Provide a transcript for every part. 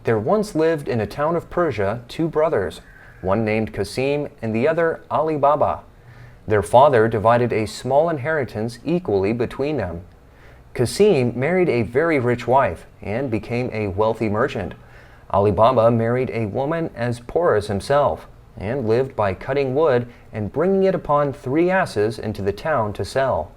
There once lived in a town of Persia two brothers, one named Qasim and the other Ali Baba. Their father divided a small inheritance equally between them. Qasim married a very rich wife and became a wealthy merchant. Ali Baba married a woman as poor as himself and lived by cutting wood and bringing it upon 3 asses into the town to sell.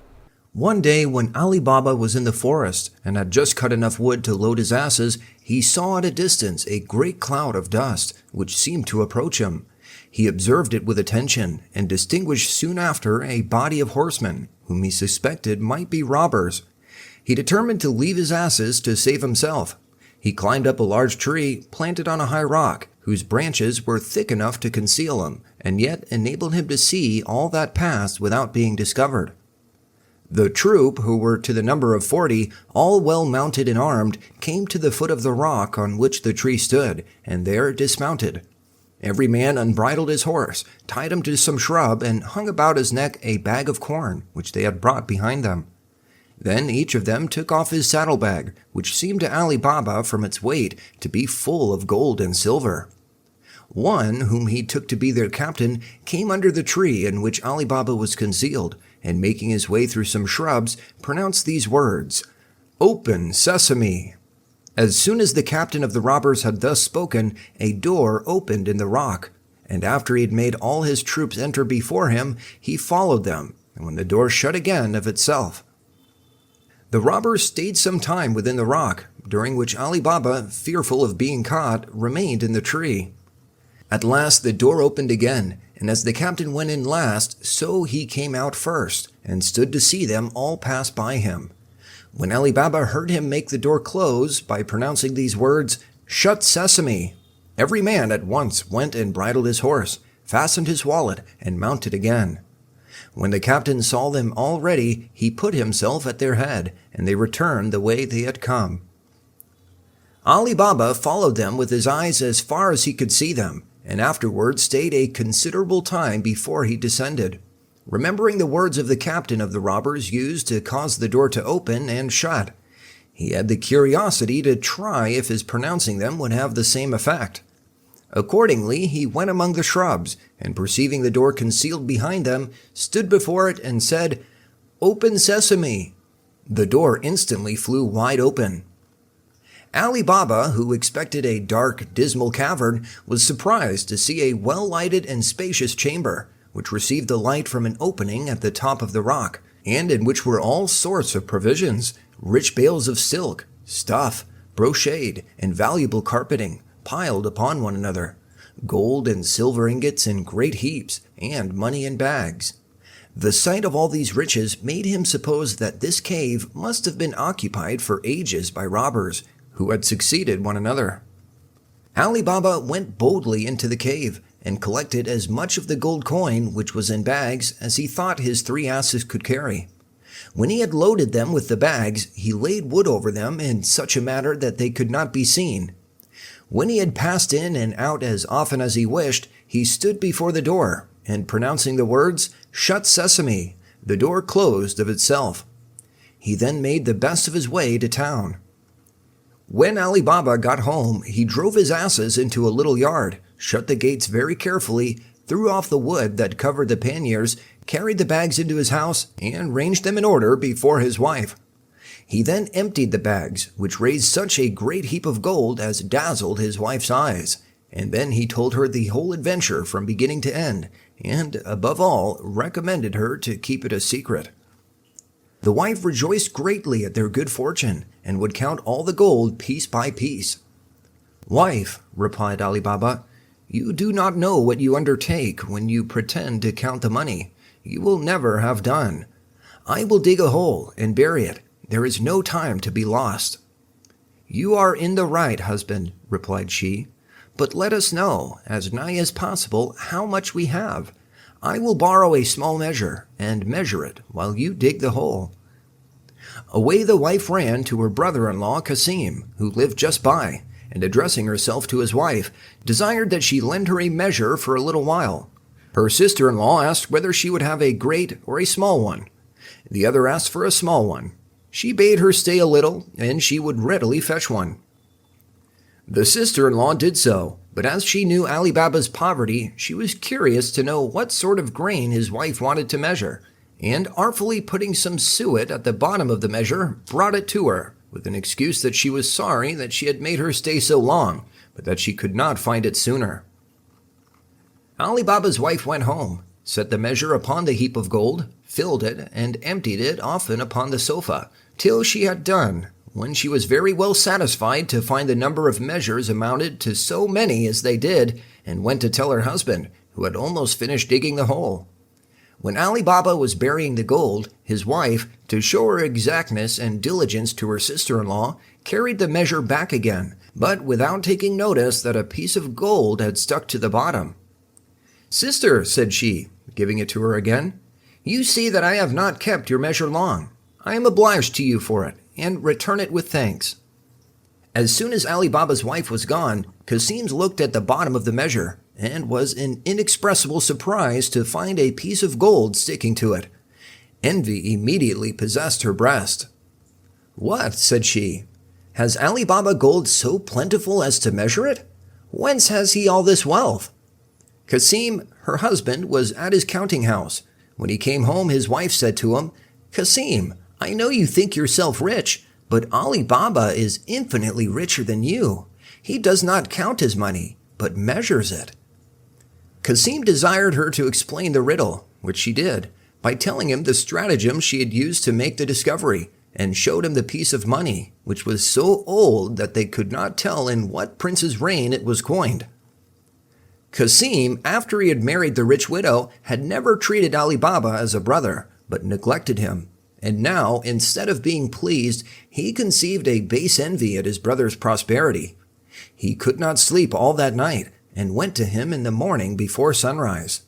One day when Ali Baba was in the forest and had just cut enough wood to load his asses, he saw at a distance a great cloud of dust which seemed to approach him. He observed it with attention and distinguished soon after a body of horsemen whom he suspected might be robbers. He determined to leave his asses to save himself. He climbed up a large tree planted on a high rock, whose branches were thick enough to conceal him, and yet enabled him to see all that passed without being discovered. The troop, who were to the number of 40, all well mounted and armed, came to the foot of the rock on which the tree stood, and there dismounted. Every man unbridled his horse, tied him to some shrub, and hung about his neck a bag of corn, which they had brought behind them. Then each of them took off his saddlebag, which seemed to Ali Baba from its weight to be full of gold and silver. One, whom he took to be their captain, came under the tree in which Ali Baba was concealed, and making his way through some shrubs, pronounced these words, "Open, sesame!" As soon as the captain of the robbers had thus spoken, a door opened in the rock, and after he had made all his troops enter before him, he followed them, and when the door shut again of itself. The robbers stayed some time within the rock, during which Ali Baba, fearful of being caught, remained in the tree. At last the door opened again, and as the captain went in last, so he came out first, and stood to see them all pass by him. When Ali Baba heard him make the door close by pronouncing these words, "Shut, sesame!" every man at once went and bridled his horse, fastened his wallet, and mounted again. When the captain saw them all ready, he put himself at their head, and they returned the way they had come. Ali Baba followed them with his eyes as far as he could see them, and afterward stayed a considerable time before he descended, remembering the words of the captain of the robbers used to cause the door to open and shut. He had the curiosity to try if his pronouncing them would have the same effect. Accordingly, he went among the shrubs, and perceiving the door concealed behind them, stood before it and said, "Open, sesame!" The door instantly flew wide open. Ali Baba, who expected a dark, dismal cavern, was surprised to see a well-lighted and spacious chamber, which received the light from an opening at the top of the rock, and in which were all sorts of provisions, rich bales of silk, stuff, brocade, and valuable carpeting, piled upon one another, gold and silver ingots in great heaps, and money in bags. The sight of all these riches made him suppose that this cave must have been occupied for ages by robbers, who had succeeded one another. Ali Baba went boldly into the cave, and collected as much of the gold coin which was in bags as he thought his 3 asses could carry. When he had loaded them with the bags, he laid wood over them in such a manner that they could not be seen. When he had passed in and out as often as he wished, he stood before the door, and pronouncing the words, "Shut, sesame!" the door closed of itself. He then made the best of his way to town. When Ali Baba got home, he drove his asses into a little yard, shut the gates very carefully, threw off the wood that covered the panniers, carried the bags into his house, and ranged them in order before his wife. He then emptied the bags, which raised such a great heap of gold as dazzled his wife's eyes, and then he told her the whole adventure from beginning to end, and, above all, recommended her to keep it a secret. The wife rejoiced greatly at their good fortune, and would count all the gold piece by piece. "Wife," replied Ali Baba, "you do not know what you undertake when you pretend to count the money. You will never have done. I will dig a hole and bury it. There is no time to be lost." "You are in the right, husband," replied she, "but let us know, as nigh as possible, how much we have. I will borrow a small measure, and measure it while you dig the hole." Away the wife ran to her brother-in-law Qasim, who lived just by, and addressing herself to his wife, desired that she lend her a measure for a little while. Her sister-in-law asked whether she would have a great or a small one. The other asked for a small one. She bade her stay a little, and she would readily fetch one. The sister-in-law did so, but as she knew Ali Baba's poverty, she was curious to know what sort of grain his wife wanted to measure, and artfully putting some suet at the bottom of the measure, brought it to her, with an excuse that she was sorry that she had made her stay so long, but that she could not find it sooner. Ali Baba's wife went home, set the measure upon the heap of gold, filled it, and emptied it often upon the sofa, till she had done, when she was very well satisfied to find the number of measures amounted to so many as they did, and went to tell her husband, who had almost finished digging the hole. When Ali Baba was burying the gold, his wife, to show her exactness and diligence to her sister-in-law, carried the measure back again, but without taking notice that a piece of gold had stuck to the bottom. "Sister," said she, giving it to her again, "you see that I have not kept your measure long. I am obliged to you for it, and return it with thanks." As soon as Ali Baba's wife was gone, Cassim looked at the bottom of the measure, and was in inexpressible surprise to find a piece of gold sticking to it. Envy immediately possessed her breast. "What?" said she. "Has Ali Baba gold so plentiful as to measure it? Whence has he all this wealth?" Cassim, her husband, was at his counting house. When he came home, his wife said to him, "Cassim, I know you think yourself rich, but Ali Baba is infinitely richer than you. He does not count his money, but measures it." Cassim desired her to explain the riddle, which she did, by telling him the stratagem she had used to make the discovery, and showed him the piece of money, which was so old that they could not tell in what prince's reign it was coined. Cassim, after he had married the rich widow, had never treated Ali Baba as a brother, but neglected him. And now, instead of being pleased, he conceived a base envy at his brother's prosperity. He could not sleep all that night, and went to him in the morning before sunrise.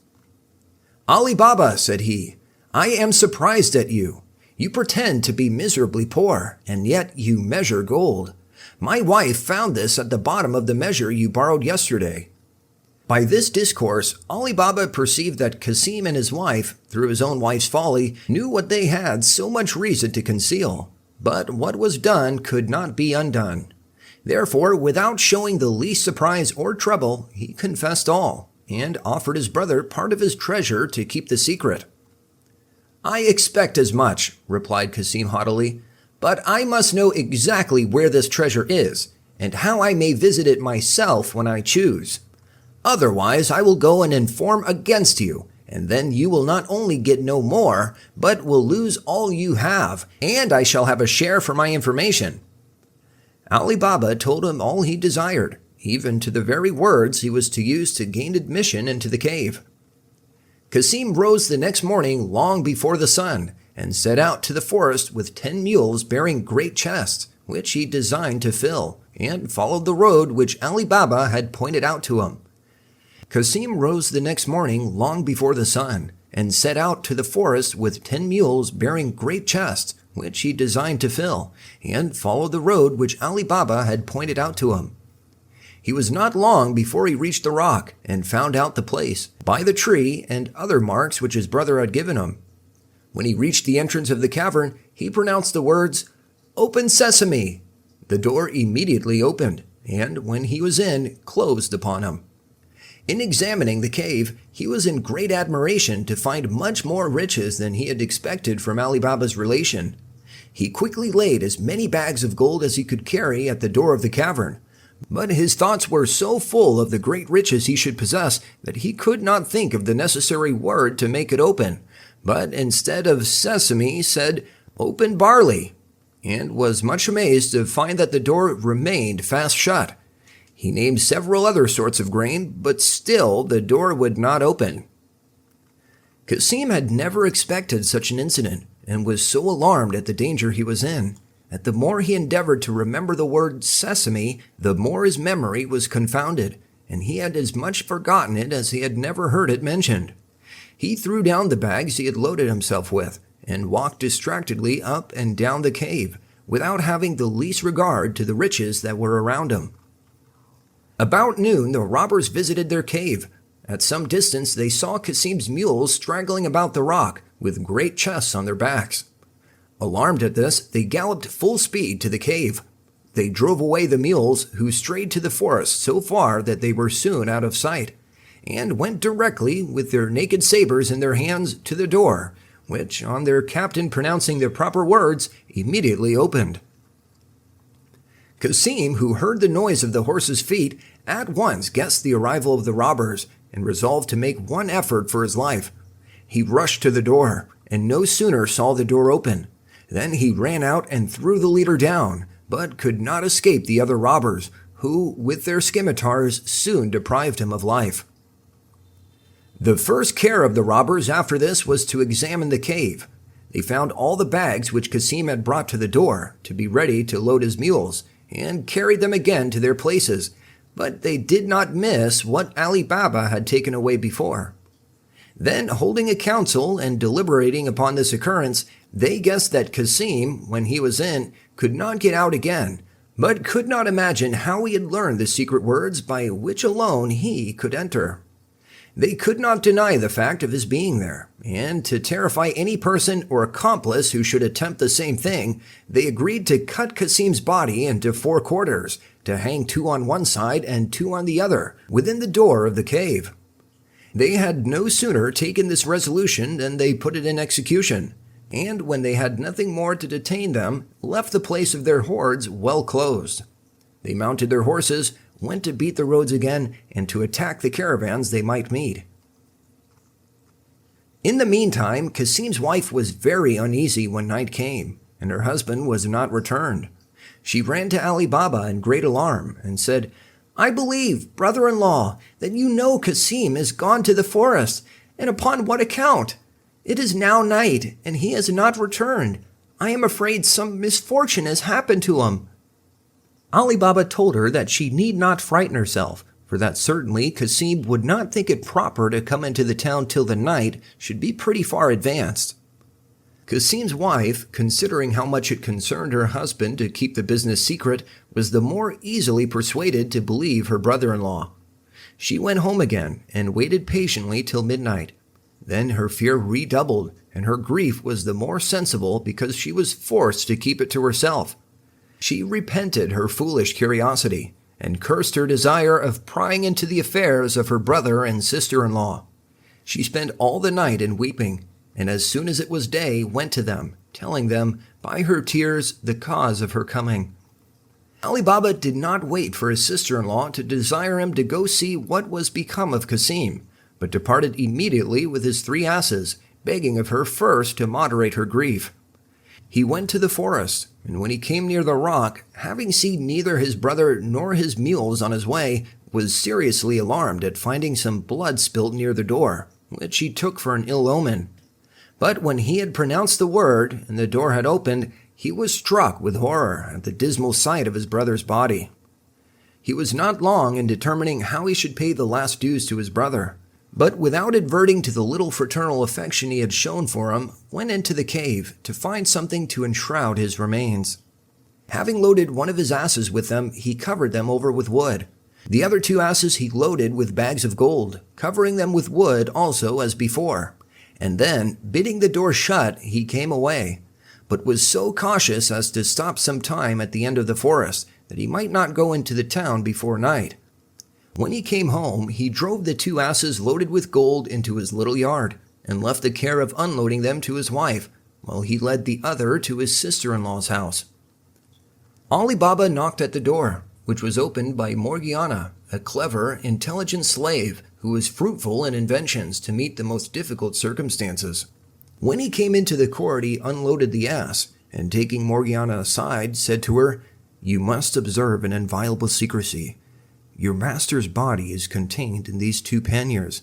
"Ali Baba," said he, "I am surprised at you. You pretend to be miserably poor, and yet you measure gold. My wife found this at the bottom of the measure you borrowed yesterday." By this discourse, Ali Baba perceived that Cassim and his wife, through his own wife's folly, knew what they had so much reason to conceal. But what was done could not be undone. Therefore, without showing the least surprise or trouble, he confessed all, and offered his brother part of his treasure to keep the secret. "I expect as much," replied Cassim haughtily, "but I must know exactly where this treasure is, and how I may visit it myself when I choose. Otherwise, I will go and inform against you, and then you will not only get no more, but will lose all you have, and I shall have a share for my information." Ali Baba told him all he desired, even to the very words he was to use to gain admission into the cave. Cassim rose the next morning long before the sun, and set out to the forest with 10 mules bearing great chests, which he designed to fill, and followed the road which Ali Baba had pointed out to him. Cassim rose the next morning long before the sun, and set out to the forest with 10 mules bearing great chests, which he designed to fill, and followed the road which Ali Baba had pointed out to him. He was not long before he reached the rock, and found out the place, by the tree and other marks which his brother had given him. When he reached the entrance of the cavern, he pronounced the words, "Open sesame!" The door immediately opened, and when he was in, closed upon him. In examining the cave, he was in great admiration to find much more riches than he had expected from Ali Baba's relation. He quickly laid as many bags of gold as he could carry at the door of the cavern, but his thoughts were so full of the great riches he should possess that he could not think of the necessary word to make it open, but instead of sesame said, "Open barley," and was much amazed to find that the door remained fast shut. He named several other sorts of grain, but still the door would not open. Cassim had never expected such an incident, and was so alarmed at the danger he was in, that the more he endeavored to remember the word sesame, the more his memory was confounded, and he had as much forgotten it as he had never heard it mentioned. He threw down the bags he had loaded himself with, and walked distractedly up and down the cave, without having the least regard to the riches that were around him. About noon, the robbers visited their cave. At some distance, they saw Cassim's mules straggling about the rock, with great chests on their backs. Alarmed at this, they galloped full speed to the cave. They drove away the mules, who strayed to the forest so far that they were soon out of sight, and went directly, with their naked sabers in their hands, to the door, which, on their captain pronouncing the proper words, immediately opened. Cassim, who heard the noise of the horses' feet, at once guessed the arrival of the robbers, and resolved to make one effort for his life. He rushed to the door, and no sooner saw the door open than he ran out and threw the leader down, but could not escape the other robbers, who, with their scimitars, soon deprived him of life. The first care of the robbers after this was to examine the cave. They found all the bags which Cassim had brought to the door, to be ready to load his mules, and carried them again to their places, but they did not miss what Ali Baba had taken away before. Then, holding a council and deliberating upon this occurrence, they guessed that Cassim, when he was in, could not get out again, but could not imagine how he had learned the secret words by which alone he could enter. They could not deny the fact of his being there, and to terrify any person or accomplice who should attempt the same thing, they agreed to cut Cassim's body into 4 quarters, to hang 2 on one side and 2 on the other, within the door of the cave. They had no sooner taken this resolution than they put it in execution, and when they had nothing more to detain them, left the place of their hoards well closed. They mounted their horses, went to beat the roads again, and to attack the caravans they might meet. In the meantime, Cassim's wife was very uneasy when night came, and her husband was not returned. She ran to Ali Baba in great alarm, and said, "I believe, brother-in-law, that you know Cassim is gone to the forest, and upon what account? It is now night, and he has not returned. I am afraid some misfortune has happened to him." Ali Baba told her that she need not frighten herself, for that certainly Cassim would not think it proper to come into the town till the night should be pretty far advanced. Cassim's wife, considering how much it concerned her husband to keep the business secret, was the more easily persuaded to believe her brother-in-law. She went home again and waited patiently till midnight. Then her fear redoubled, and her grief was the more sensible because she was forced to keep it to herself. She repented her foolish curiosity, and cursed her desire of prying into the affairs of her brother and sister-in-law. She spent all the night in weeping, and as soon as it was day went to them, telling them by her tears the cause of her coming. Ali Baba did not wait for his sister-in-law to desire him to go see what was become of Cassim, but departed immediately with his 3 asses, begging of her first to moderate her grief. He went to the forest, and when he came near the rock, having seen neither his brother nor his mules on his way, was seriously alarmed at finding some blood spilt near the door, which he took for an ill omen. But when he had pronounced the word, and the door had opened, he was struck with horror at the dismal sight of his brother's body. He was not long in determining how he should pay the last dues to his brother, but without adverting to the little fraternal affection he had shown for him, went into the cave to find something to enshroud his remains. Having loaded one of his asses with them, he covered them over with wood. The other 2 asses he loaded with bags of gold, covering them with wood also as before. And then, bidding the door shut, he came away, but was so cautious as to stop some time at the end of the forest, that he might not go into the town before night. When he came home, he drove the 2 asses loaded with gold into his little yard, and left the care of unloading them to his wife, while he led the other to his sister-in-law's house. Ali Baba knocked at the door, which was opened by Morgiana, a clever, intelligent slave who was fruitful in inventions to meet the most difficult circumstances. When he came into the court, he unloaded the ass, and taking Morgiana aside, said to her, "You must observe an inviolable secrecy. Your master's body is contained in these 2 panniers.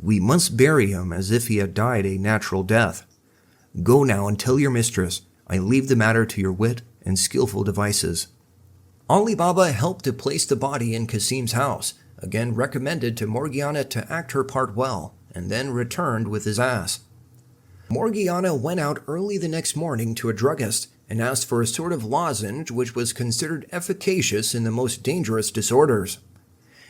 We must bury him as if he had died a natural death. Go now and tell your mistress. I leave the matter to your wit and skillful devices." Ali Baba helped to place the body in Cassim's house, again recommended to Morgiana to act her part well, and then returned with his ass. Morgiana went out early the next morning to a druggist, and asked for a sort of lozenge which was considered efficacious in the most dangerous disorders.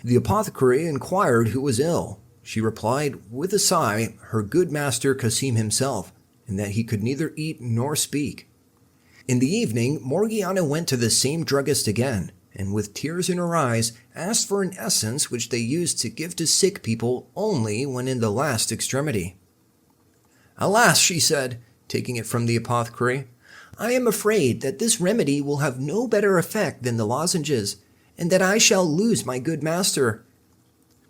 The apothecary inquired who was ill. She replied, with a sigh, her good master Cassim himself, and that he could neither eat nor speak. In the evening, Morgiana went to the same druggist again, and with tears in her eyes, asked for an essence which they used to give to sick people only when in the last extremity. "Alas," she said, taking it from the apothecary, "I am afraid that this remedy will have no better effect than the lozenges, and that I shall lose my good master."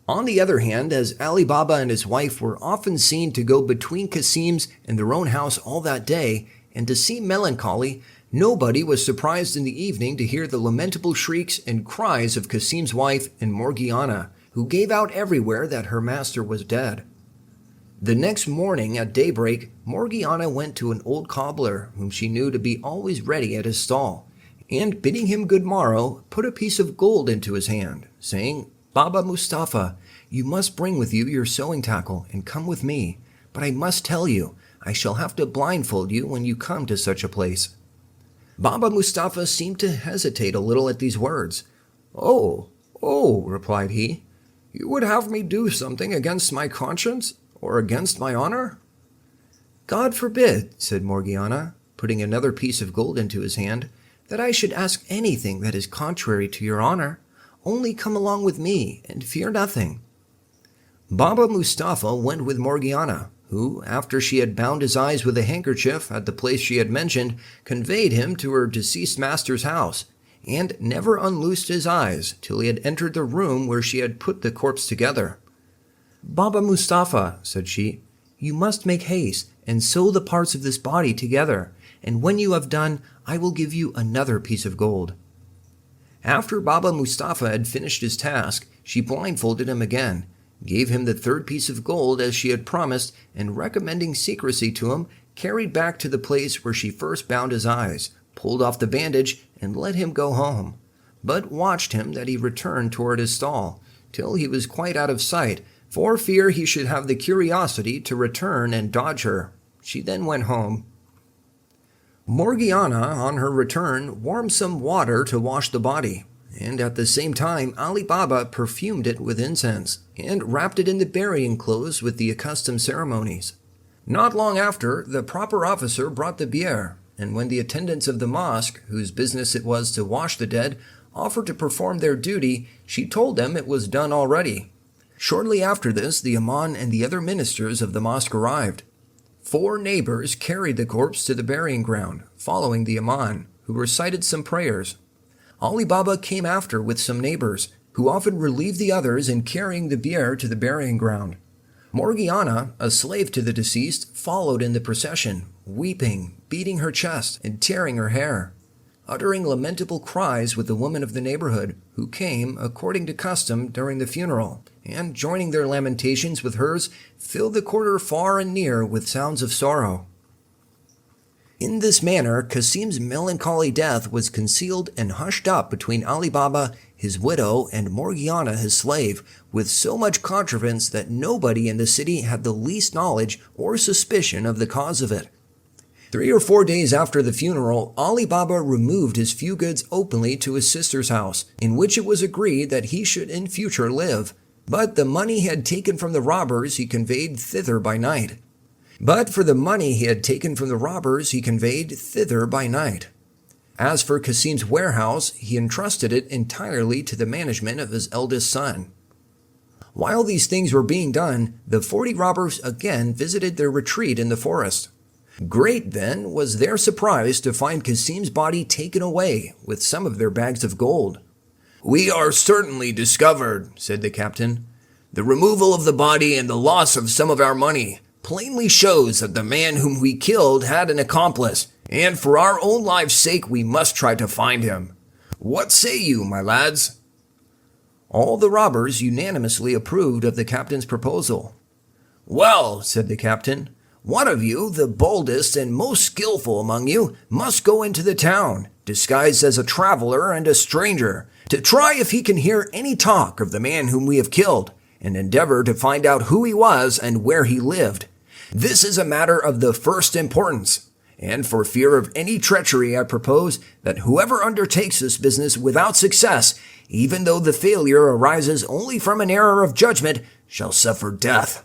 On the other hand, as Ali Baba and his wife were often seen to go between Kasim's and their own house all that day, and to seem melancholy, nobody was surprised in the evening to hear the lamentable shrieks and cries of Kasim's wife and Morgiana, who gave out everywhere that her master was dead. The next morning at daybreak, Morgiana went to an old cobbler whom she knew to be always ready at his stall, and bidding him good morrow, put a piece of gold into his hand, saying, "Baba Mustafa, you must bring with you your sewing tackle and come with me, but I must tell you, I shall have to blindfold you when you come to such a place." Baba Mustafa seemed to hesitate a little at these words. Oh, replied he, "you would have me do something against my conscience or against my honor?" "God forbid," said Morgiana, putting another piece of gold into his hand, "that I should ask anything that is contrary to your honor. Only come along with me and fear nothing." Baba Mustafa went with Morgiana, who, after she had bound his eyes with a handkerchief at the place she had mentioned, conveyed him to her deceased master's house, and never unloosed his eyes till he had entered the room where she had put the corpse together. "Baba Mustafa," said she, "you must make haste and sew the parts of this body together, and when you have done, I will give you another piece of gold." After Baba Mustafa had finished his task, she blindfolded him again, gave him the third piece of gold as she had promised, and recommending secrecy to him, carried back to the place where she first bound his eyes, pulled off the bandage, and let him go home, but watched him that he returned toward his stall, till he was quite out of sight, for fear he should have the curiosity to return and dodge her. She then went home. Morgiana, on her return, warmed some water to wash the body, and at the same time Ali Baba perfumed it with incense, and wrapped it in the burying clothes with the accustomed ceremonies. Not long after, the proper officer brought the bier, and when the attendants of the mosque, whose business it was to wash the dead, offered to perform their duty, she told them it was done already. Shortly after this, the imam and the other ministers of the mosque arrived. 4 neighbors carried the corpse to the burying ground, following the imam, who recited some prayers. Ali Baba came after with some neighbors, who often relieved the others in carrying the bier to the burying ground. Morgiana, a slave to the deceased, followed in the procession, weeping, beating her chest, and tearing her hair, uttering lamentable cries with the women of the neighborhood, who came, according to custom, during the funeral, and, joining their lamentations with hers, filled the quarter far and near with sounds of sorrow. In this manner, Kasim's melancholy death was concealed and hushed up between Ali Baba, his widow, and Morgiana, his slave, with so much contrivance that nobody in the city had the least knowledge or suspicion of the cause of it. 3 or 4 days after the funeral, Ali Baba removed his few goods openly to his sister's house, in which it was agreed that he should in future live, but the money he had taken from the robbers he conveyed thither by night. As for Kasim's warehouse, he entrusted it entirely to the management of his eldest son. While these things were being done, the 40 robbers again visited their retreat in the forest. Great, then, was their surprise to find Kasim's body taken away, with some of their bags of gold. "We are certainly discovered," said the captain. "The removal of the body and the loss of some of our money plainly shows that the man whom we killed had an accomplice, and for our own lives' sake we must try to find him. What say you, my lads?" All the robbers unanimously approved of the captain's proposal. "Well," said the captain, "one of you, the boldest and most skillful among you, must go into the town, disguised as a traveler and a stranger, to try if he can hear any talk of the man whom we have killed, and endeavor to find out who he was and where he lived. This is a matter of the first importance, and for fear of any treachery I propose that whoever undertakes this business without success, even though the failure arises only from an error of judgment, shall suffer death."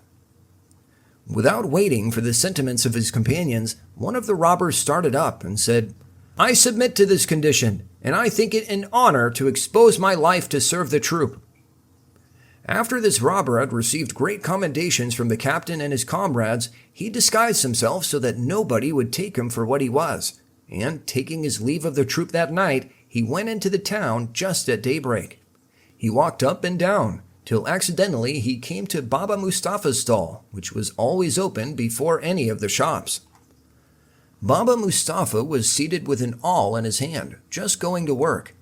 Without waiting for the sentiments of his companions, one of the robbers started up and said, I submit to this condition, and I think it an honor to expose my life to serve the troop." After this robber had received great commendations from the captain and his comrades, he disguised himself so that nobody would take him for what he was, and taking his leave of the troop that night, he went into the town just at daybreak. He walked up and down, till accidentally he came to Baba Mustafa's stall, which was always open before any of the shops. Baba Mustafa was seated with an awl in his hand, just going to work.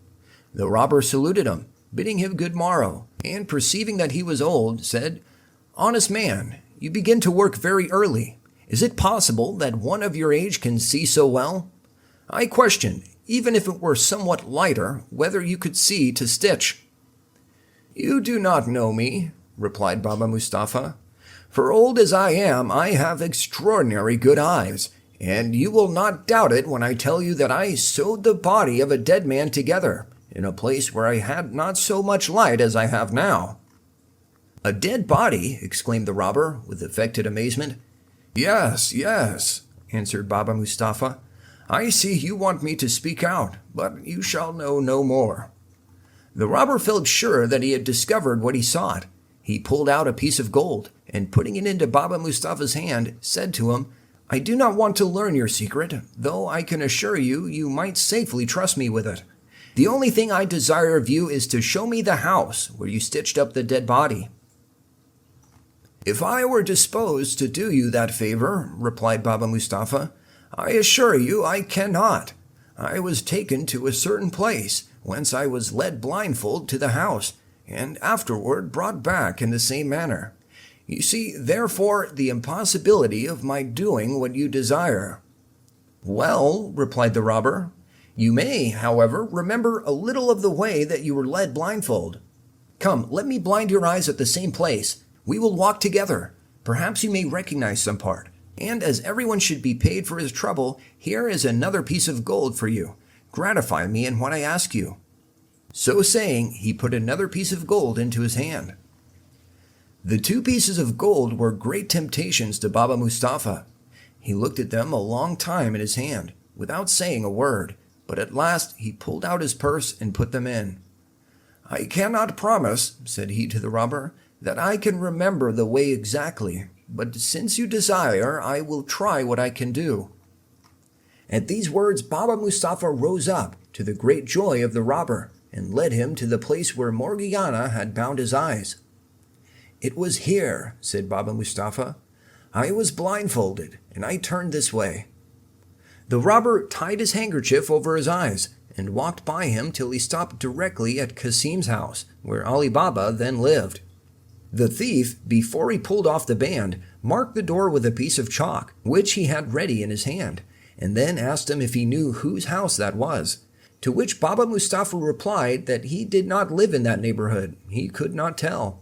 The robber saluted him, bidding him good morrow, and perceiving that he was old, said, "Honest man, you begin to work very early. Is it possible that one of your age can see so well? I question, even if it were somewhat lighter, whether you could see to stitch." "You do not know me," replied Baba Mustafa. "For old as I am, I have extraordinary good eyes, and you will not doubt it when I tell you that I sewed the body of a dead man together, in a place where I had not so much light as I have now." "A dead body?" exclaimed the robber, with affected amazement. "Yes, yes," answered Baba Mustafa. "I see you want me to speak out, but you shall know no more." The robber felt sure that he had discovered what he sought. He pulled out a piece of gold, and putting it into Baba Mustafa's hand, said to him, "I do not want to learn your secret, though I can assure you you might safely trust me with it. The only thing I desire of you is to show me the house where you stitched up the dead body." "If I were disposed to do you that favor," replied Baba Mustafa, "I assure you I cannot. I was taken to a certain place, whence I was led blindfold to the house, and afterward brought back in the same manner. You see, therefore, the impossibility of my doing what you desire." "Well," replied the robber, "you may, however, remember a little of the way that you were led blindfold. Come, let me blind your eyes at the same place. We will walk together. Perhaps you may recognize some part. And as everyone should be paid for his trouble, here is another piece of gold for you. Gratify me in what I ask you." So saying, he put another piece of gold into his hand. The 2 pieces of gold were great temptations to Baba Mustafa. He looked at them a long time in his hand, without saying a word, but at last he pulled out his purse and put them in. "I cannot promise," said he to the robber, "that I can remember the way exactly, but since you desire, I will try what I can do." At these words, Baba Mustafa rose up, to the great joy of the robber, and led him to the place where Morgiana had bound his eyes. "It was here," said Baba Mustafa. "I was blindfolded, and I turned this way." The robber tied his handkerchief over his eyes, and walked by him till he stopped directly at Kasim's house, where Ali Baba then lived. The thief, before he pulled off the band, marked the door with a piece of chalk, which he had ready in his hand, and then asked him if he knew whose house that was, to which Baba Mustafa replied that he did not live in that neighborhood, he could not tell.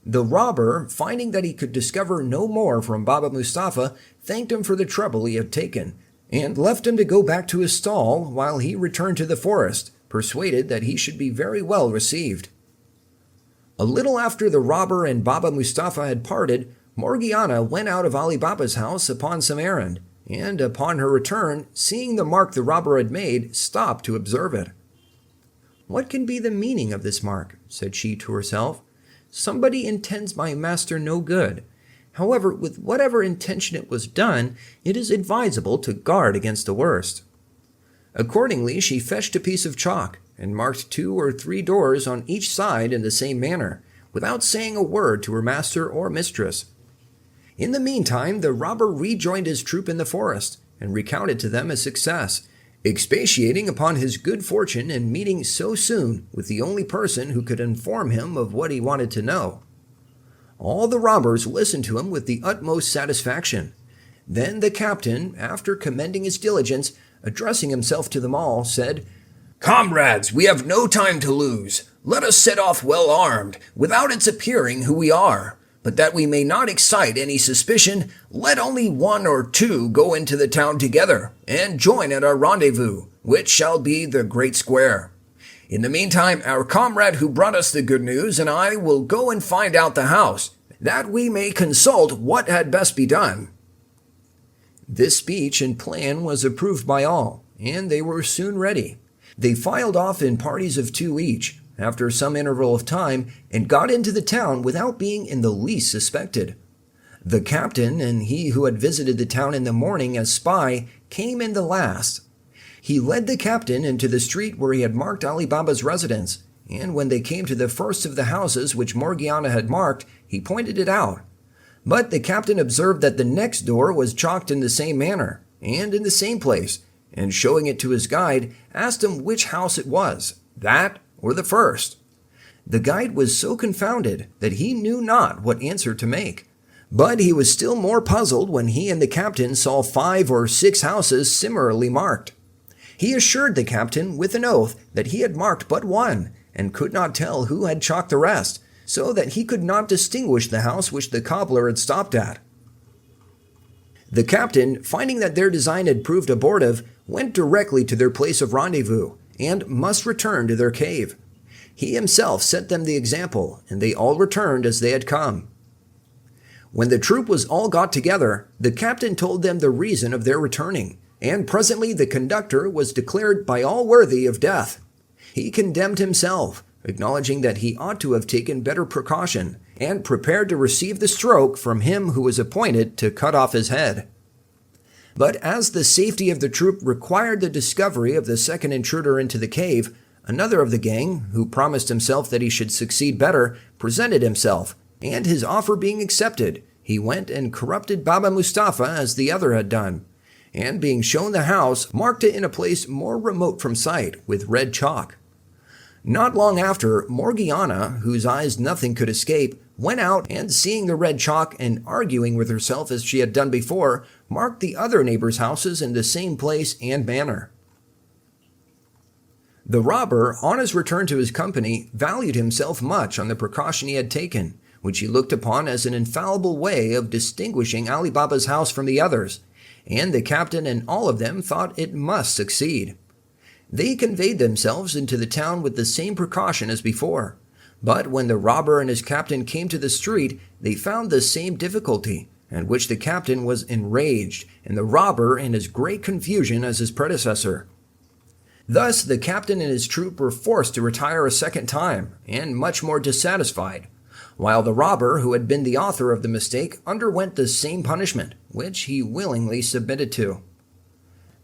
The robber, finding that he could discover no more from Baba Mustafa, thanked him for the trouble he had taken, and left him to go back to his stall while he returned to the forest, persuaded that he should be very well received. A little after the robber and Baba Mustafa had parted, Morgiana went out of Ali Baba's house upon some errand, and upon her return, seeing the mark the robber had made, stopped to observe it. "What can be the meaning of this mark?" said she to herself. "Somebody intends my master no good. However, with whatever intention it was done, it is advisable to guard against the worst." Accordingly, she fetched a piece of chalk, and marked 2 or 3 doors on each side in the same manner, without saying a word to her master or mistress. In the meantime, the robber rejoined his troop in the forest, and recounted to them his success, expatiating upon his good fortune in meeting so soon with the only person who could inform him of what he wanted to know. All the robbers listened to him with the utmost satisfaction. Then the captain, after commending his diligence, addressing himself to them all, said, "Comrades, we have no time to lose. Let us set off well armed, without its appearing who we are. But that we may not excite any suspicion, let only 1 or 2 go into the town together, and join at our rendezvous, which shall be the great square. In the meantime, our comrade who brought us the good news and I will go and find out the house, that we may consult what had best be done." This speech and plan was approved by all, and they were soon ready. They filed off in parties of 2 each, after some interval of time, and got into the town without being in the least suspected. The captain and he who had visited the town in the morning as spy came in the last. He led the captain into the street where he had marked Ali Baba's residence, and when they came to the first of the houses which Morgiana had marked, he pointed it out. But the captain observed that the next door was chalked in the same manner, and in the same place, and showing it to his guide, asked him which house it was, that or the first. The guide was so confounded that he knew not what answer to make. But he was still more puzzled when he and the captain saw 5 or 6 houses similarly marked. He assured the captain with an oath that he had marked but one, and could not tell who had chalked the rest, so that he could not distinguish the house which the cobbler had stopped at. The captain, finding that their design had proved abortive, went directly to their place of rendezvous, and must return to their cave. He himself set them the example, and they all returned as they had come. When the troop was all got together, the captain told them the reason of their returning, and presently the conductor was declared by all worthy of death. He condemned himself, acknowledging that he ought to have taken better precaution, and prepared to receive the stroke from him who was appointed to cut off his head. But as the safety of the troop required the discovery of the second intruder into the cave, another of the gang, who promised himself that he should succeed better, presented himself, and his offer being accepted, he went and corrupted Baba Mustafa as the other had done, and being shown the house, marked it in a place more remote from sight with red chalk. Not long after, Morgiana, whose eyes nothing could escape, went out and seeing the red chalk and arguing with herself as she had done before, marked the other neighbors' houses in the same place and manner. The robber, on his return to his company, valued himself much on the precaution he had taken, which he looked upon as an infallible way of distinguishing Ali Baba's house from the others, and the captain and all of them thought it must succeed. They conveyed themselves into the town with the same precaution as before, but when the robber and his captain came to the street, they found the same difficulty, at which the captain was enraged, and the robber in as great confusion as his predecessor. Thus the captain and his troop were forced to retire a second time, and much more dissatisfied, while the robber, who had been the author of the mistake, underwent the same punishment, which he willingly submitted to.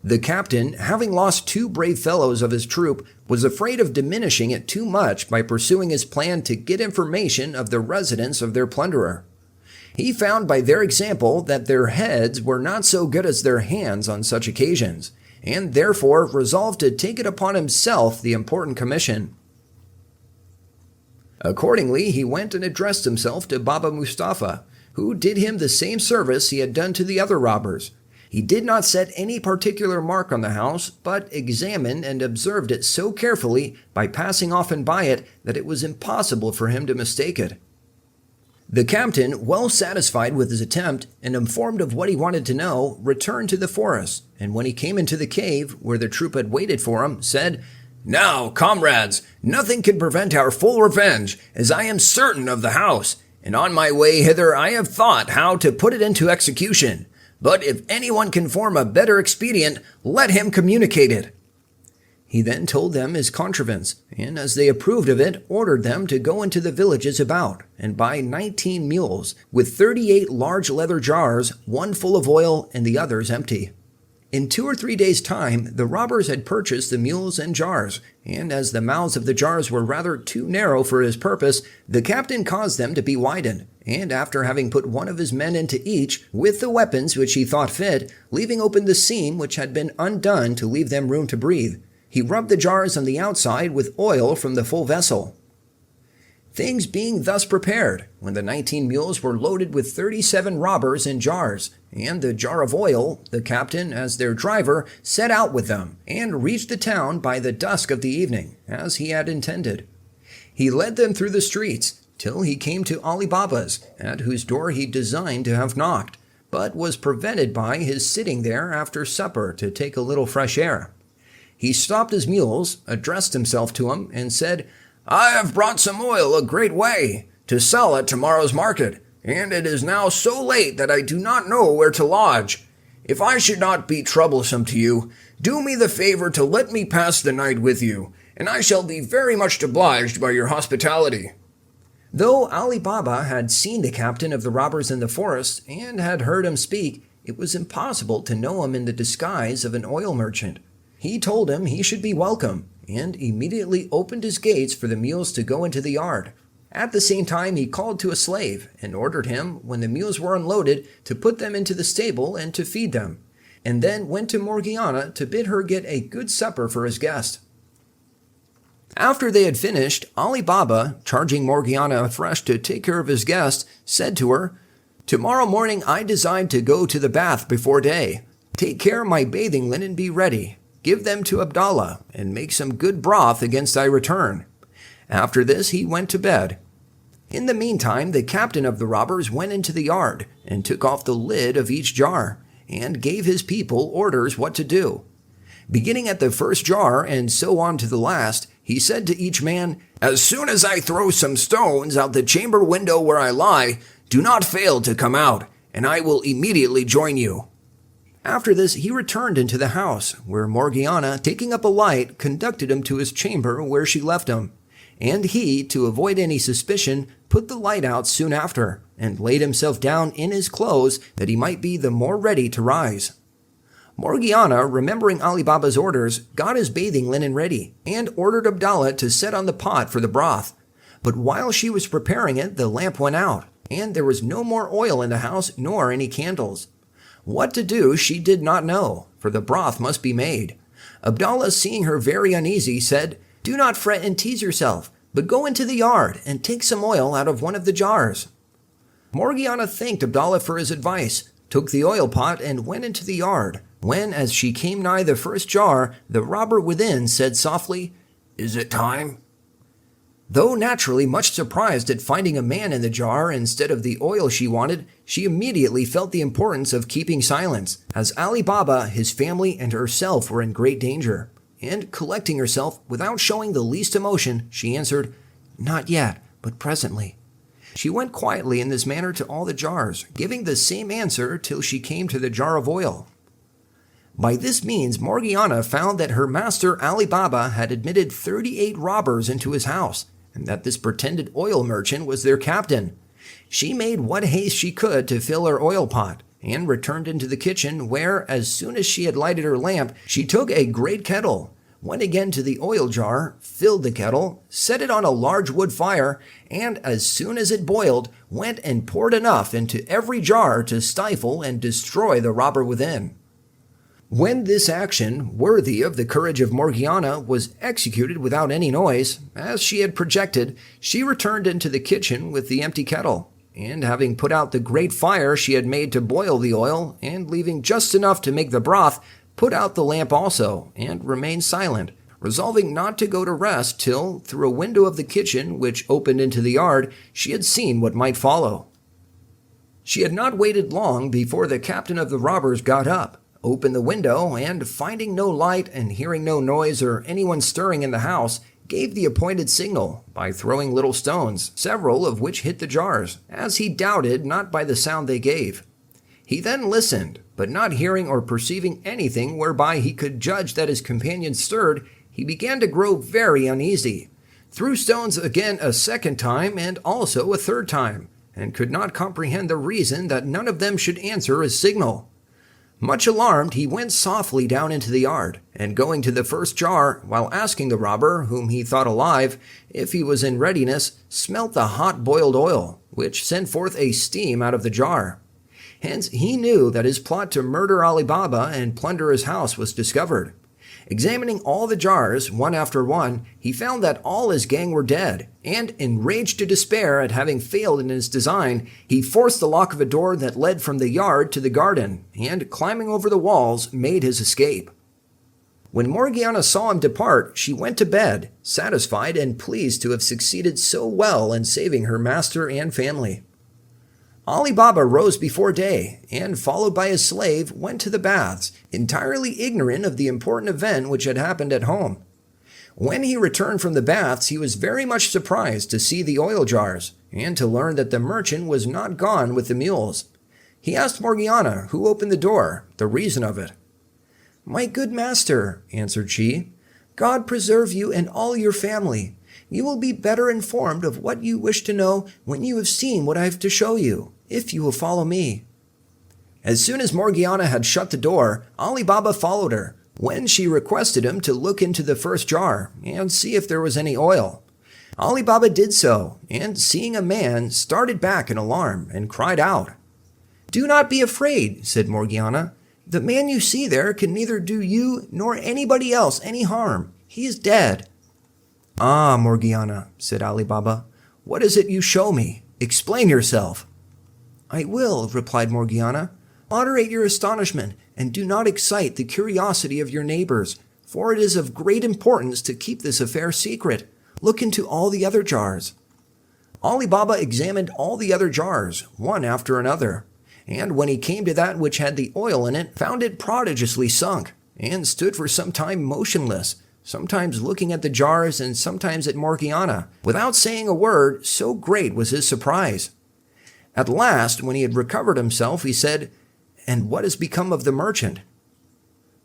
The captain, having lost 2 brave fellows of his troop, was afraid of diminishing it too much by pursuing his plan to get information of the residence of their plunderer. He found by their example that their heads were not so good as their hands on such occasions, and therefore resolved to take it upon himself the important commission. Accordingly, he went and addressed himself to Baba Mustafa, who did him the same service he had done to the other robbers. He did not set any particular mark on the house, but examined and observed it so carefully by passing often by it that it was impossible for him to mistake it. The captain, well satisfied with his attempt and informed of what he wanted to know, returned to the forest, and when he came into the cave, where the troop had waited for him, said, "Now, comrades, nothing can prevent our full revenge, as I am certain of the house, and on my way hither I have thought how to put it into execution. But if anyone can form a better expedient, let him communicate it." He then told them his contrivance, and as they approved of it, ordered them to go into the villages about, and buy 19 mules, with 38 large leather jars, one full of oil and the others empty. In 2 or 3 days' time, the robbers had purchased the mules and jars, and as the mouths of the jars were rather too narrow for his purpose, the captain caused them to be widened, and after having put one of his men into each, with the weapons which he thought fit, leaving open the seam which had been undone to leave them room to breathe, he rubbed the jars on the outside with oil from the full vessel. Things being thus prepared, when the 19 mules were loaded with 37 robbers in jars, and the jar of oil, the captain, as their driver, set out with them, and reached the town by the dusk of the evening, as he had intended. He led them through the streets, till he came to Ali Baba's, at whose door he designed to have knocked, but was prevented by his sitting there after supper to take a little fresh air. He stopped his mules, addressed himself to him, and said, "I have brought some oil a great way, to sell at tomorrow's market, and it is now so late that I do not know where to lodge. If I should not be troublesome to you, "Do me the favor to let me pass the night with you, and I shall be very much obliged by your hospitality." Though Ali Baba had seen the captain of the robbers in the forest and had heard him speak, it was impossible to know him in the disguise of an oil merchant. He told him he should be welcome, and immediately opened his gates for the mules to go into the yard. At the same time, he called to a slave and ordered him, when the mules were unloaded, to put them into the stable and to feed them, and then went to Morgiana to bid her get a good supper for his guest. After they had finished, Ali Baba, charging Morgiana afresh to take care of his guest, said to her, "Tomorrow morning I design to go to the bath before day. Take care my bathing linen be ready. Give them to Abdallah, and make some good broth against I return." After this he went to bed. In the meantime, the captain of the robbers went into the yard, and took off the lid of each jar, and gave his people orders what to do. Beginning at the first jar, and so on to the last, he said to each man, "As soon as I throw some stones out the chamber window where I lie, do not fail to come out, and I will immediately join you." After this he returned into the house, where Morgiana, taking up a light, conducted him to his chamber where she left him. And he, to avoid any suspicion, put the light out soon after, and laid himself down in his clothes that he might be the more ready to rise. Morgiana, remembering Ali Baba's orders, got his bathing linen ready, and ordered Abdallah to set on the pot for the broth. But while she was preparing it, the lamp went out, and there was no more oil in the house nor any candles. What to do she did not know, for the broth must be made. Abdallah, seeing her very uneasy, said, "Do not fret and tease yourself, but go into the yard and take some oil out of one of the jars." Morgiana thanked Abdallah for his advice, took the oil pot, and went into the yard, when, as she came nigh the first jar, the robber within said softly, "Is it time?" Though naturally much surprised at finding a man in the jar instead of the oil she wanted, she immediately felt the importance of keeping silence, as Ali Baba, his family, and herself were in great danger. And collecting herself, without showing the least emotion, she answered, "Not yet, but presently." She went quietly in this manner to all the jars, giving the same answer till she came to the jar of oil. By this means Morgiana found that her master Ali Baba had admitted 38 robbers into his house, and that this pretended oil merchant was their captain. She made what haste she could to fill her oil pot, and returned into the kitchen, where, as soon as she had lighted her lamp, she took a great kettle, went again to the oil jar, filled the kettle, set it on a large wood fire, and as soon as it boiled, went and poured enough into every jar to stifle and destroy the robber within. When this action, worthy of the courage of Morgiana, was executed without any noise, as she had projected, she returned into the kitchen with the empty kettle, and having put out the great fire she had made to boil the oil, and leaving just enough to make the broth, put out the lamp also, and remained silent, resolving not to go to rest till, through a window of the kitchen which opened into the yard, she had seen what might follow. She had not waited long before the captain of the robbers got up, opened the window, and, finding no light and hearing no noise or anyone stirring in the house, gave the appointed signal by throwing little stones, several of which hit the jars, as he doubted not by the sound they gave. He then listened, but not hearing or perceiving anything whereby he could judge that his companion stirred, he began to grow very uneasy, threw stones again a second time and also a third time, and could not comprehend the reason that none of them should answer his signal. Much alarmed, he went softly down into the yard, and going to the first jar, while asking the robber, whom he thought alive, if he was in readiness, smelt the hot boiled oil, which sent forth a steam out of the jar. Hence he knew that his plot to murder Ali Baba and plunder his house was discovered. Examining all the jars, one after one, he found that all his gang were dead, and, enraged to despair at having failed in his design, he forced the lock of a door that led from the yard to the garden, and, climbing over the walls, made his escape. When Morgiana saw him depart, she went to bed, satisfied and pleased to have succeeded so well in saving her master and family. Ali Baba rose before day, and, followed by his slave, went to the baths, entirely ignorant of the important event which had happened at home. When he returned from the baths, he was very much surprised to see the oil jars, and to learn that the merchant was not gone with the mules. He asked Morgiana, who opened the door, the reason of it. "My good master," answered she, "God preserve you and all your family. You will be better informed of what you wish to know when you have seen what I have to show you, if you will follow me." As soon as Morgiana had shut the door, Ali Baba followed her, when she requested him to look into the first jar and see if there was any oil. Ali Baba did so, and seeing a man, started back in alarm and cried out. "Do not be afraid," said Morgiana. "The man you see there can neither do you nor anybody else any harm. He is dead." "Ah, Morgiana," said Ali Baba, "what is it you show me? Explain yourself." "I will," replied Morgiana. "Moderate your astonishment, and do not excite the curiosity of your neighbors, for it is of great importance to keep this affair secret. Look into all the other jars." Ali Baba examined all the other jars, one after another, and when he came to that which had the oil in it, found it prodigiously sunk, and stood for some time motionless, sometimes looking at the jars and sometimes at Morgiana, without saying a word, so great was his surprise. At last, when he had recovered himself, he said, "And what has become of the merchant?"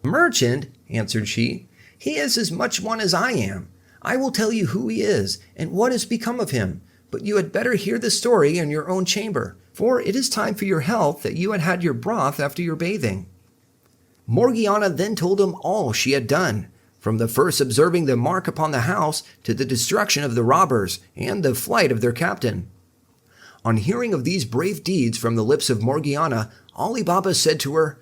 "Merchant?" answered she. "He is as much one as I am. I will tell you who he is, and what has become of him, but you had better hear the story in your own chamber, for it is time for your health that you had had your broth after your bathing." Morgiana then told him all she had done, from the first observing the mark upon the house to the destruction of the robbers and the flight of their captain. On hearing of these brave deeds from the lips of Morgiana, Ali Baba said to her,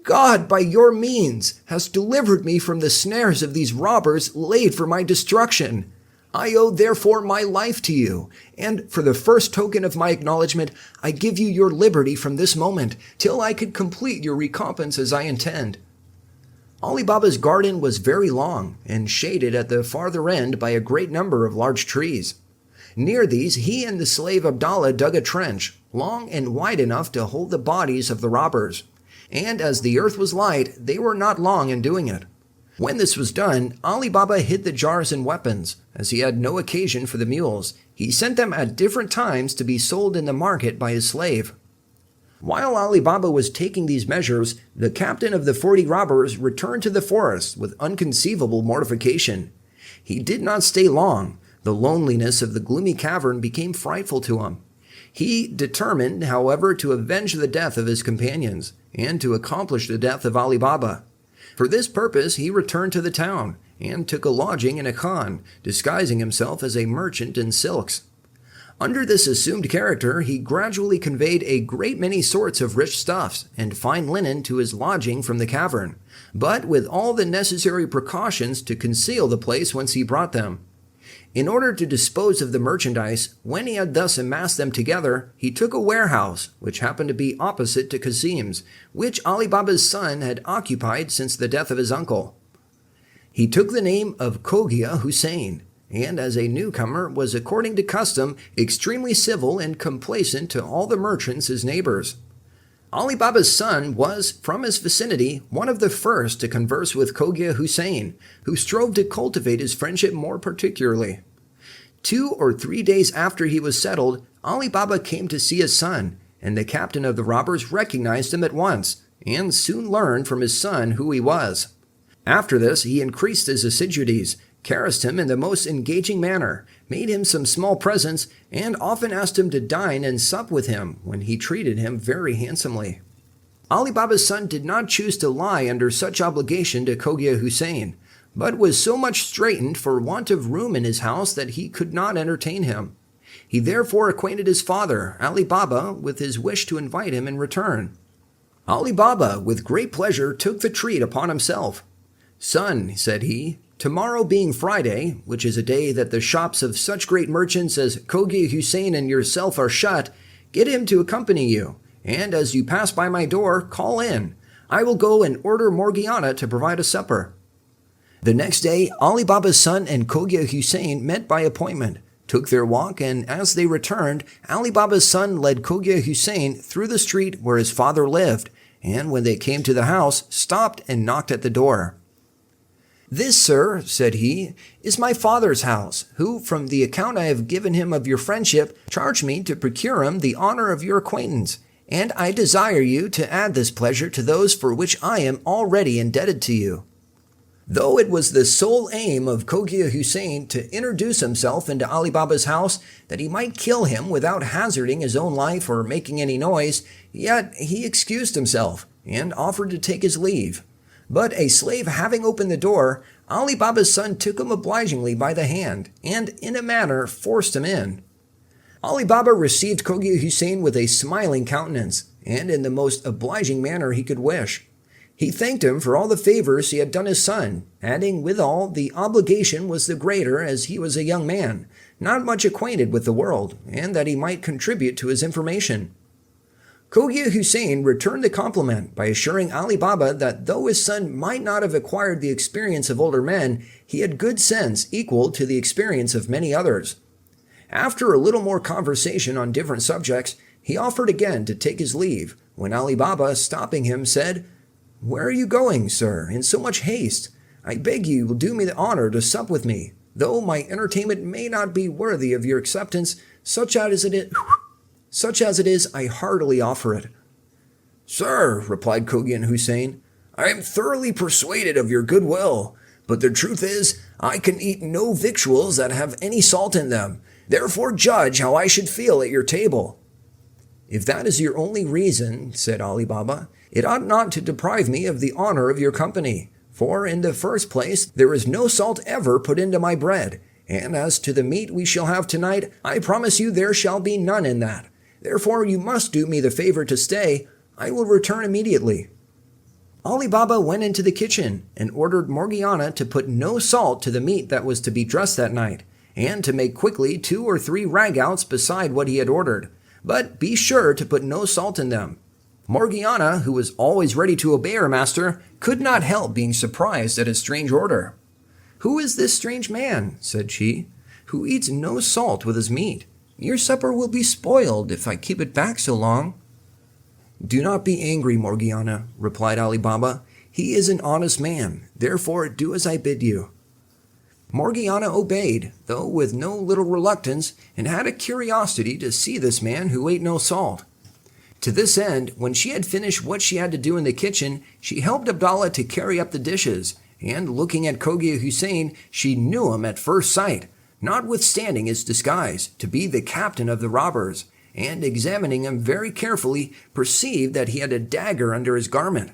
"God, by your means, has delivered me from the snares of these robbers laid for my destruction. I owe therefore my life to you, and for the first token of my acknowledgement, I give you your liberty from this moment, till I could complete your recompense as I intend." Ali Baba's garden was very long, and shaded at the farther end by a great number of large trees. Near these, he and the slave Abdallah dug a trench, long and wide enough to hold the bodies of the robbers. And as the earth was light, they were not long in doing it. When this was done, Ali Baba hid the jars and weapons. As he had no occasion for the mules, he sent them at different times to be sold in the market by his slave. While Ali Baba was taking these measures, the captain of the 40 robbers returned to the forest with unconceivable mortification. He did not stay long. The loneliness of the gloomy cavern became frightful to him. He determined, however, to avenge the death of his companions, and to accomplish the death of Ali Baba. For this purpose he returned to the town, and took a lodging in a khan, disguising himself as a merchant in silks. Under this assumed character, he gradually conveyed a great many sorts of rich stuffs and fine linen to his lodging from the cavern, but with all the necessary precautions to conceal the place whence he brought them. In order to dispose of the merchandise, when he had thus amassed them together, he took a warehouse, which happened to be opposite to Kasim's, which Ali Baba's son had occupied since the death of his uncle. He took the name of Cogia Hussein, and as a newcomer was, according to custom, extremely civil and complacent to all the merchants his neighbors. Ali Baba's son was, from his vicinity, one of the first to converse with Cogia Hussein, who strove to cultivate his friendship more particularly. 2 or 3 days after he was settled, Ali Baba came to see his son, and the captain of the robbers recognized him at once, and soon learned from his son who he was. After this, he increased his assiduities, caressed him in the most engaging manner, made him some small presents, and often asked him to dine and sup with him, when he treated him very handsomely. Ali Baba's son did not choose to lie under such obligation to Cogia Hussein, but was so much straitened for want of room in his house that he could not entertain him. He therefore acquainted his father, Ali Baba, with his wish to invite him in return. Ali Baba, with great pleasure, took the treat upon himself. "Son," said he, "tomorrow being Friday, which is a day that the shops of such great merchants as Cogia Hussein and yourself are shut, get him to accompany you, and as you pass by my door, call in. I will go and order Morgiana to provide a supper." The next day, Ali Baba's son and Cogia Hussein met by appointment, took their walk, and as they returned, Ali Baba's son led Cogia Hussein through the street where his father lived, and when they came to the house, stopped and knocked at the door. "This, sir," said he, "is my father's house, who, from the account I have given him of your friendship, charged me to procure him the honor of your acquaintance, and I desire you to add this pleasure to those for which I am already indebted to you." Though it was the sole aim of Cogia Hussein to introduce himself into Ali Baba's house that he might kill him without hazarding his own life or making any noise, yet he excused himself and offered to take his leave. But a slave having opened the door, Ali Baba's son took him obligingly by the hand and in a manner forced him in. Ali Baba received Cogia Hussein with a smiling countenance and in the most obliging manner he could wish. He thanked him for all the favors he had done his son, adding withal the obligation was the greater as he was a young man, not much acquainted with the world, and that he might contribute to his information. Cogia Hussein returned the compliment by assuring Ali Baba that though his son might not have acquired the experience of older men, he had good sense equal to the experience of many others. After a little more conversation on different subjects, he offered again to take his leave, when Ali Baba, stopping him, said, "Where are you going, sir, in so much haste? I beg you will do me the honor to sup with me, though my entertainment may not be worthy of your acceptance, such as it is, I heartily offer it." "Sir," replied Cogia Hussein, "I am thoroughly persuaded of your goodwill, but the truth is, I can eat no victuals that have any salt in them. Therefore judge how I should feel at your table." "If that is your only reason," said Ali Baba, "it ought not to deprive me of the honor of your company. For, in the first place, there is no salt ever put into my bread, and as to the meat we shall have tonight, I promise you there shall be none in that. Therefore you must do me the favor to stay. I will return immediately." Ali Baba went into the kitchen and ordered Morgiana to put no salt to the meat that was to be dressed that night, and to make quickly 2 or 3 ragouts beside what he had ordered, but be sure to put no salt in them. Morgiana, who was always ready to obey her master, could not help being surprised at his strange order. "Who is this strange man," said she, "who eats no salt with his meat? Your supper will be spoiled if I keep it back so long." "Do not be angry, Morgiana," replied Ali Baba. "He is an honest man, therefore do as I bid you." Morgiana obeyed, though with no little reluctance, and had a curiosity to see this man who ate no salt. To this end, when she had finished what she had to do in the kitchen, she helped Abdallah to carry up the dishes, and looking at Cogia Hussein, she knew him at first sight, notwithstanding his disguise, to be the captain of the robbers, and examining him very carefully, perceived that he had a dagger under his garment.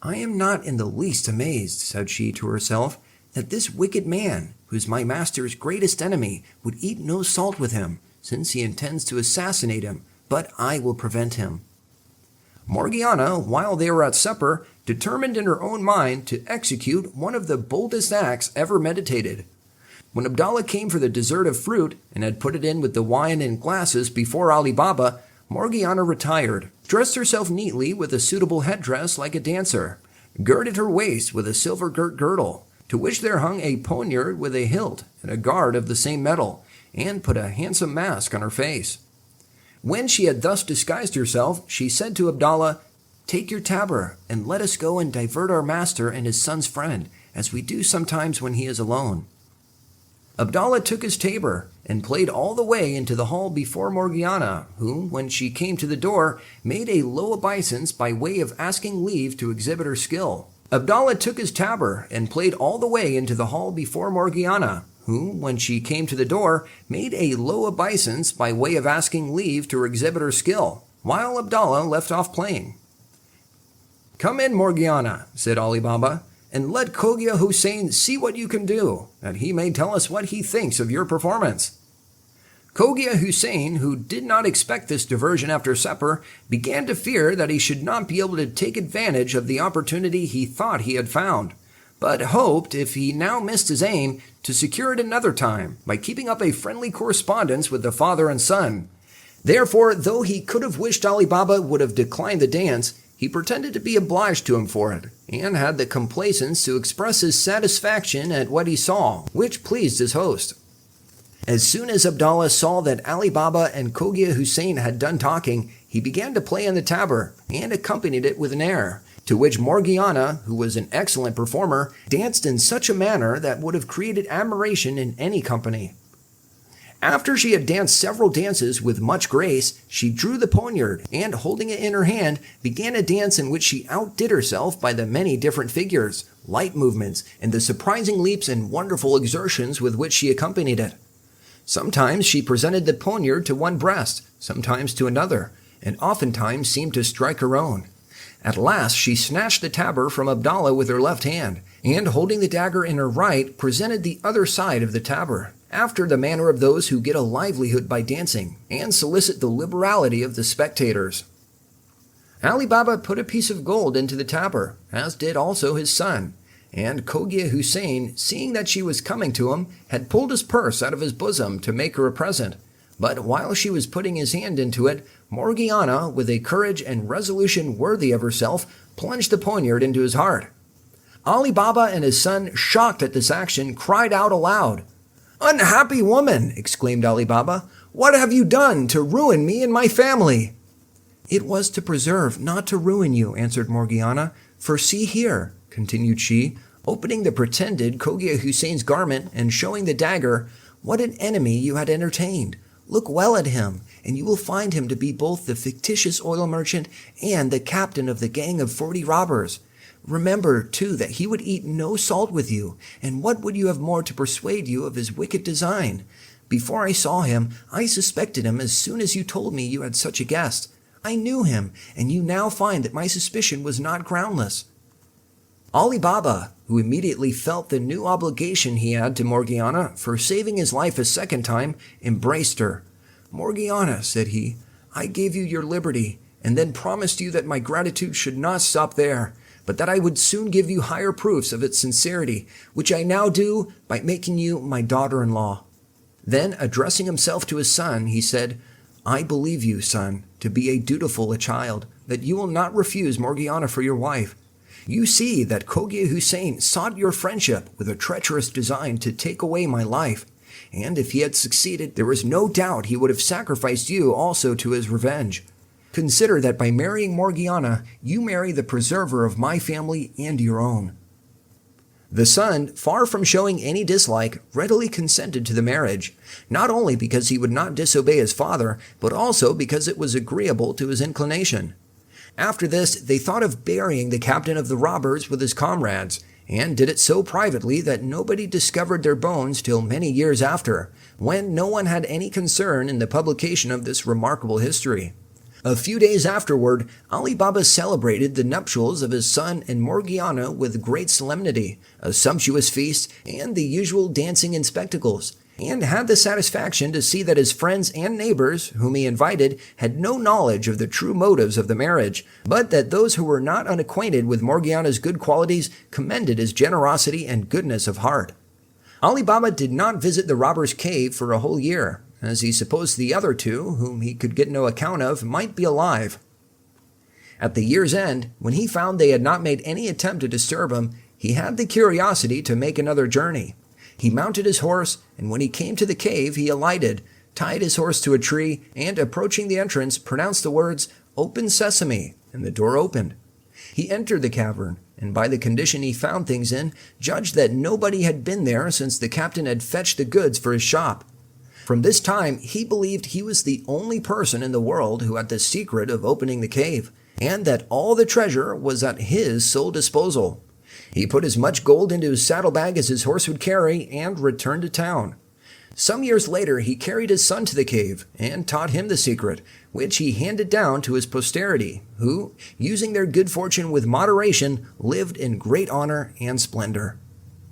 "I am not in the least amazed," said she to herself, "that this wicked man, who is my master's greatest enemy, would eat no salt with him, since he intends to assassinate him, but I will prevent him." Morgiana, while they were at supper, determined in her own mind to execute one of the boldest acts ever meditated. When Abdallah came for the dessert of fruit, and had put it in with the wine and glasses before Ali Baba, Morgiana retired, dressed herself neatly with a suitable headdress like a dancer, girded her waist with a silver-girt girdle, to which there hung a poniard with a hilt and a guard of the same metal, and put a handsome mask on her face. When she had thus disguised herself, she said to Abdallah, "Take your tabor, and let us go and divert our master and his son's friend, as we do sometimes when he is alone." Abdallah took his tabor, and played all the way into the hall before Morgiana, who, when she came to the door, made a low obeisance by way of asking leave to exhibit her skill. Abdallah took his tabor, and played all the way into the hall before Morgiana, who, when she came to the door, made a low obeisance by way of asking leave to exhibit her skill, while Abdallah left off playing. "Come in, Morgiana," said Ali Baba, "and let Cogia Hussein see what you can do, that he may tell us what he thinks of your performance." Cogia Hussein, who did not expect this diversion after supper, began to fear that he should not be able to take advantage of the opportunity he thought he had found, but hoped, if he now missed his aim, to secure it another time by keeping up a friendly correspondence with the father and son. Therefore, though he could have wished Ali Baba would have declined the dance, he pretended to be obliged to him for it, and had the complaisance to express his satisfaction at what he saw, which pleased his host. As soon as Abdallah saw that Ali Baba and Cogia Hussein had done talking, he began to play on the tabor, and accompanied it with an air, to which Morgiana, who was an excellent performer, danced in such a manner that would have created admiration in any company. After she had danced several dances with much grace, she drew the poniard and, holding it in her hand, began a dance in which she outdid herself by the many different figures, light movements, and the surprising leaps and wonderful exertions with which she accompanied it. Sometimes she presented the poniard to one breast, sometimes to another, and oftentimes seemed to strike her own. At last she snatched the tabor from Abdallah with her left hand, and holding the dagger in her right, presented the other side of the tabor, after the manner of those who get a livelihood by dancing, and solicit the liberality of the spectators. Ali Baba put a piece of gold into the tabor, as did also his son, and Cogia Hussein, seeing that she was coming to him, had pulled his purse out of his bosom to make her a present. But while she was putting his hand into it, Morgiana, with a courage and resolution worthy of herself, plunged the poniard into his heart. Ali Baba and his son, shocked at this action, cried out aloud. "Unhappy woman!" exclaimed Ali Baba. "What have you done to ruin me and my family?" "It was to preserve, not to ruin you," answered Morgiana. "For see here," continued she, opening the pretended Cogia Hussein's garment and showing the dagger, "what an enemy you had entertained. Look well at him, and you will find him to be both the fictitious oil merchant and the captain of the gang of 40 robbers. Remember, too, that he would eat no salt with you, and what would you have more to persuade you of his wicked design? Before I saw him, I suspected him as soon as you told me you had such a guest. I knew him, and you now find that my suspicion was not groundless." Ali Baba, who immediately felt the new obligation he had to Morgiana for saving his life a second time, embraced her. "Morgiana," said he, "I gave you your liberty, and then promised you that my gratitude should not stop there, but that I would soon give you higher proofs of its sincerity, which I now do by making you my daughter-in-law." Then, addressing himself to his son, he said, "I believe you, son, to be a dutiful child, that you will not refuse Morgiana for your wife. You see that Cogia Hussein sought your friendship with a treacherous design to take away my life, and if he had succeeded, there is no doubt he would have sacrificed you also to his revenge. Consider that by marrying Morgiana, you marry the preserver of my family and your own." The son, far from showing any dislike, readily consented to the marriage, not only because he would not disobey his father, but also because it was agreeable to his inclination. After this, they thought of burying the captain of the robbers with his comrades, and did it so privately that nobody discovered their bones till many years after, when no one had any concern in the publication of this remarkable history. A few days afterward, Ali Baba celebrated the nuptials of his son and Morgiana with great solemnity, a sumptuous feast, and the usual dancing and spectacles, and had the satisfaction to see that his friends and neighbors, whom he invited, had no knowledge of the true motives of the marriage, but that those who were not unacquainted with Morgiana's good qualities commended his generosity and goodness of heart. Ali Baba did not visit the robber's cave for a whole year, as he supposed the other two, whom he could get no account of, might be alive. At the year's end, when he found they had not made any attempt to disturb him, he had the curiosity to make another journey. He mounted his horse, and when he came to the cave, he alighted, tied his horse to a tree, and approaching the entrance, pronounced the words, "Open sesame," and the door opened. He entered the cavern, and by the condition he found things in, judged that nobody had been there since the captain had fetched the goods for his shop. From this time, he believed he was the only person in the world who had the secret of opening the cave, and that all the treasure was at his sole disposal. He put as much gold into his saddlebag as his horse would carry and returned to town. Some years later, he carried his son to the cave and taught him the secret, which he handed down to his posterity, who, using their good fortune with moderation, lived in great honor and splendor.